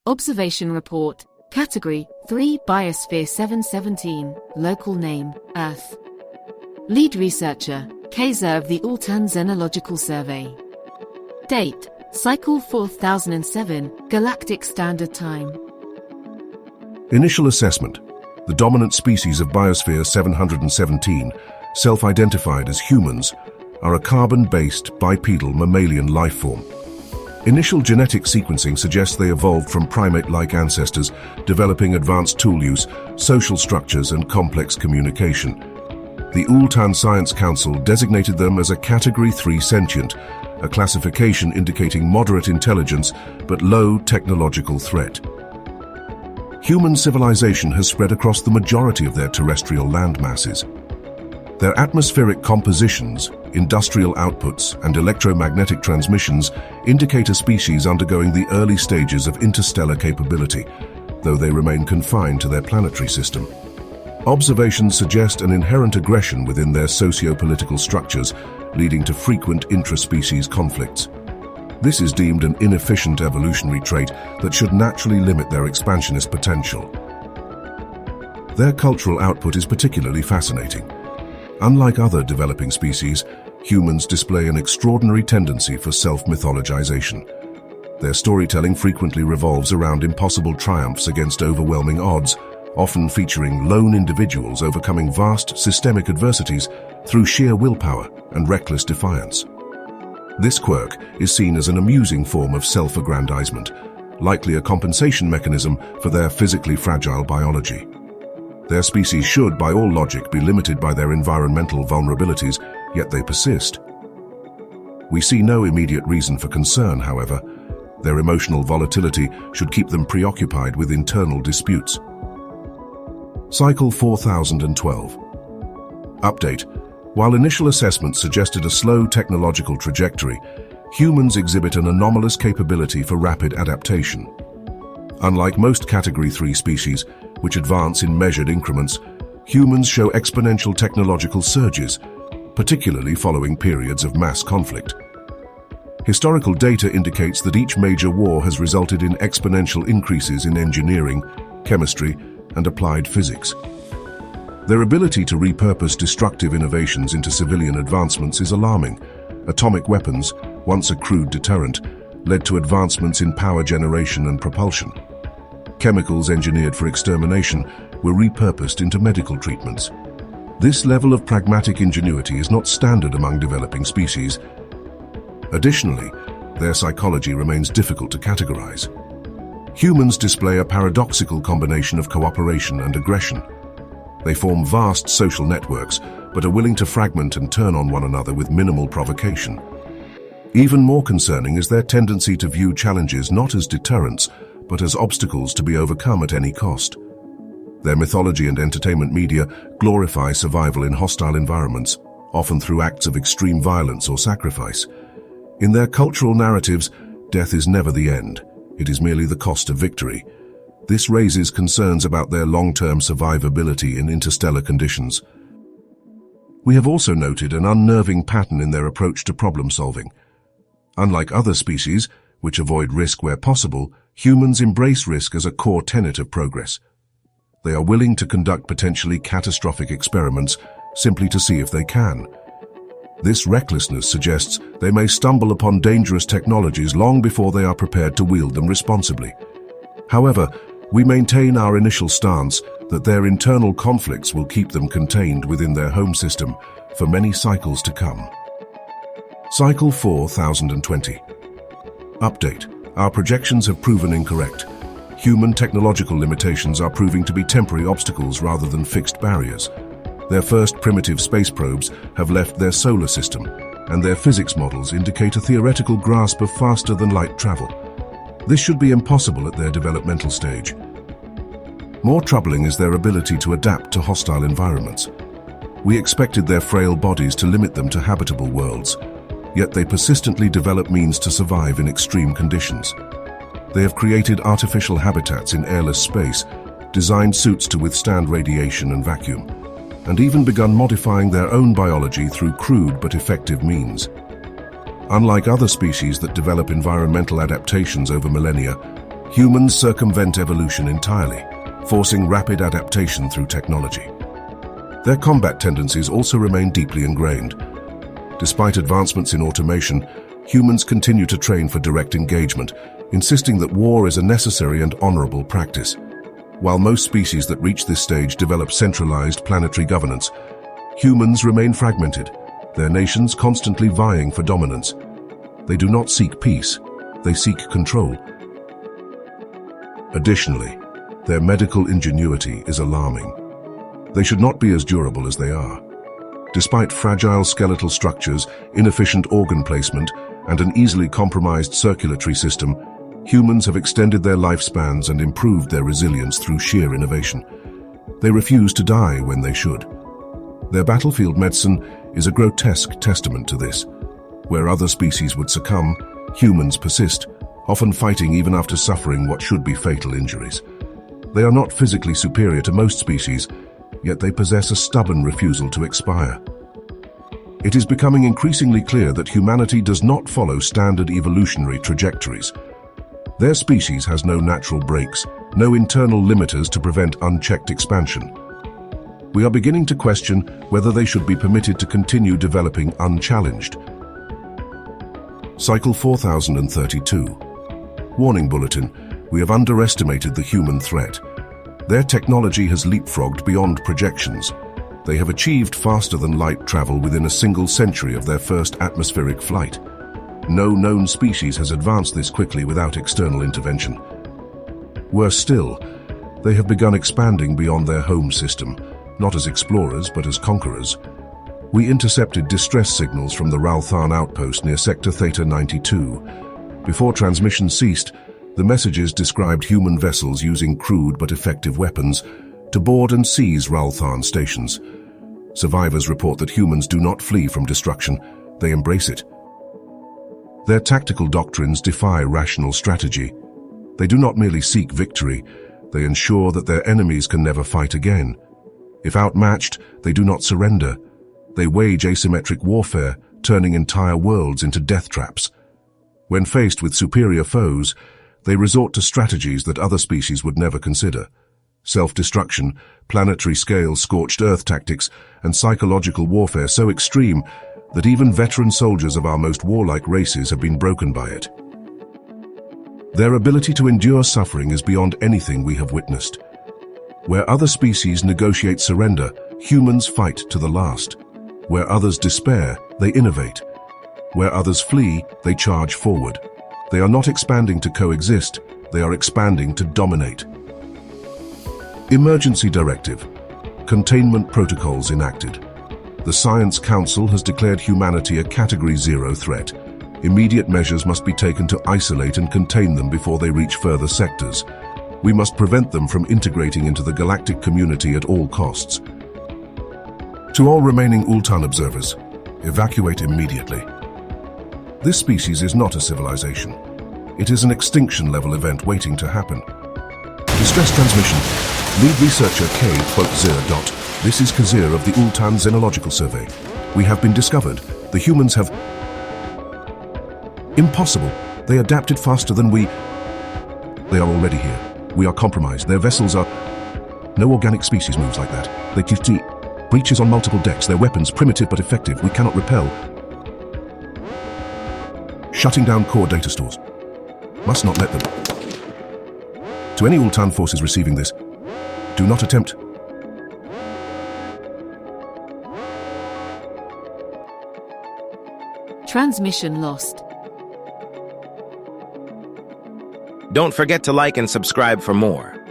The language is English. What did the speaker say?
Observation Report, Category 3 Biosphere 717, Local Name, Earth. Lead Researcher, Kaiser of the Ool'Tan Xenological Survey. Date, Cycle 4007, Galactic Standard Time. Initial assessment. The dominant species of Biosphere 717, self-identified as humans, are a carbon-based bipedal mammalian lifeform. Initial genetic sequencing suggests they evolved from primate-like ancestors, developing advanced tool use, social structures, and complex communication. The Ool'Tan Science Council designated them as a Category 3 sentient, a classification indicating moderate intelligence but low technological threat. Human civilization has spread across the majority of their terrestrial land masses. Their atmospheric compositions, industrial outputs, and electromagnetic transmissions indicate a species undergoing the early stages of interstellar capability, though they remain confined to their planetary system. Observations suggest an inherent aggression within their socio-political structures, leading to frequent intraspecies conflicts. This is deemed an inefficient evolutionary trait that should naturally limit their expansionist potential. Their cultural output is particularly fascinating. Unlike other developing species, humans display an extraordinary tendency for self-mythologization. Their storytelling frequently revolves around impossible triumphs against overwhelming odds, often featuring lone individuals overcoming vast systemic adversities through sheer willpower and reckless defiance. This quirk is seen as an amusing form of self-aggrandizement, likely a compensation mechanism for their physically fragile biology. Their species should, by all logic, be limited by their environmental vulnerabilities, yet they persist. We see no immediate reason for concern, however. Their emotional volatility should keep them preoccupied with internal disputes. Cycle 4012. Update. While initial assessments suggested a slow technological trajectory, humans exhibit an anomalous capability for rapid adaptation. Unlike most Category 3 species, which advance in measured increments, humans show exponential technological surges, particularly following periods of mass conflict. Historical data indicates that each major war has resulted in exponential increases in engineering, chemistry, and applied physics. Their ability to repurpose destructive innovations into civilian advancements is alarming. Atomic weapons, once a crude deterrent, led to advancements in power generation and propulsion. Chemicals engineered for extermination were repurposed into medical treatments. This level of pragmatic ingenuity is not standard among developing species. Additionally, their psychology remains difficult to categorize. Humans display a paradoxical combination of cooperation and aggression. They form vast social networks, but are willing to fragment and turn on one another with minimal provocation. Even more concerning is their tendency to view challenges not as deterrents, but as obstacles to be overcome at any cost. Their mythology and entertainment media glorify survival in hostile environments, often through acts of extreme violence or sacrifice. In their cultural narratives, death is never the end. It is merely the cost of victory. This raises concerns about their long-term survivability in interstellar conditions. We have also noted an unnerving pattern in their approach to problem-solving. Unlike other species, which avoid risk where possible, humans embrace risk as a core tenet of progress. They are willing to conduct potentially catastrophic experiments simply to see if they can. This recklessness suggests they may stumble upon dangerous technologies long before they are prepared to wield them responsibly. However, we maintain our initial stance that their internal conflicts will keep them contained within their home system for many cycles to come. Cycle 4020. Update. Our projections have proven incorrect. Human technological limitations are proving to be temporary obstacles rather than fixed barriers. Their first primitive space probes have left their solar system, and their physics models indicate a theoretical grasp of faster-than-light travel. This should be impossible at their developmental stage. More troubling is their ability to adapt to hostile environments. We expected their frail bodies to limit them to habitable worlds, yet they persistently develop means to survive in extreme conditions. They have created artificial habitats in airless space, designed suits to withstand radiation and vacuum, and even begun modifying their own biology through crude but effective means. Unlike other species that develop environmental adaptations over millennia, Humans circumvent evolution entirely, forcing rapid adaptation through technology. Their combat tendencies also remain deeply ingrained. Despite advancements in automation, humans continue to train for direct engagement, insisting that war is a necessary and honorable practice. While most species that reach this stage develop centralized planetary governance, humans remain fragmented, their nations constantly vying for dominance. They do not seek peace, they seek control. Additionally, their medical ingenuity is alarming. They should not be as durable as they are. Despite fragile skeletal structures, inefficient organ placement, and an easily compromised circulatory system, humans have extended their lifespans and improved their resilience through sheer innovation. They refuse to die when they should. Their battlefield medicine is a grotesque testament to this. Where other species would succumb, humans persist, often fighting even after suffering what should be fatal injuries. They are not physically superior to most species, yet they possess a stubborn refusal to expire. It is becoming increasingly clear that humanity does not follow standard evolutionary trajectories. Their species has no natural brakes, no internal limiters to prevent unchecked expansion. We are beginning to question whether they should be permitted to continue developing unchallenged. Cycle 4032. Warning Bulletin: we have underestimated the human threat. Their technology has leapfrogged beyond projections. They have achieved faster-than-light travel within a single century of their first atmospheric flight. No known species has advanced this quickly without external intervention. Worse still, they have begun expanding beyond their home system, not as explorers but as conquerors. We intercepted distress signals from the Ool'Tan outpost near Sector Theta 92. Before transmission ceased, the messages described human vessels using crude but effective weapons to board and seize Ool'Tan stations. Survivors report that humans do not flee from destruction, they embrace it. Their tactical doctrines defy rational strategy. They do not merely seek victory, they ensure that their enemies can never fight again. If outmatched, they do not surrender. They wage asymmetric warfare, turning entire worlds into death traps. When faced with superior foes, they resort to strategies that other species would never consider. Self-destruction, planetary-scale scorched earth tactics, and psychological warfare so extreme that even veteran soldiers of our most warlike races have been broken by it. Their ability to endure suffering is beyond anything we have witnessed. Where other species negotiate surrender, humans fight to the last. Where others despair, they innovate. Where others flee, they charge forward. They are not expanding to coexist, they are expanding to dominate. Emergency Directive. Containment protocols enacted. The Science Council has declared humanity a Category 0 threat. Immediate measures must be taken to isolate and contain them before they reach further sectors. We must prevent them from integrating into the galactic community at all costs. To all remaining Ool'Tan observers, evacuate immediately. This species is not a civilization. It is an extinction-level event waiting to happen. Distress transmission. Lead researcher K.Zir. This is Kazir of the Ool'Tan Xenological Survey. We have been discovered. The humans have... Impossible. They adapted faster than we... They are already here. We are compromised. Their vessels are... No organic species moves like that. They QT. Breaches on multiple decks. Their weapons, primitive but effective. We cannot repel. Shutting down core data stores. Must not let them. To any Ool'Tan forces receiving this, do not attempt. Transmission lost. Don't forget to like and subscribe for more.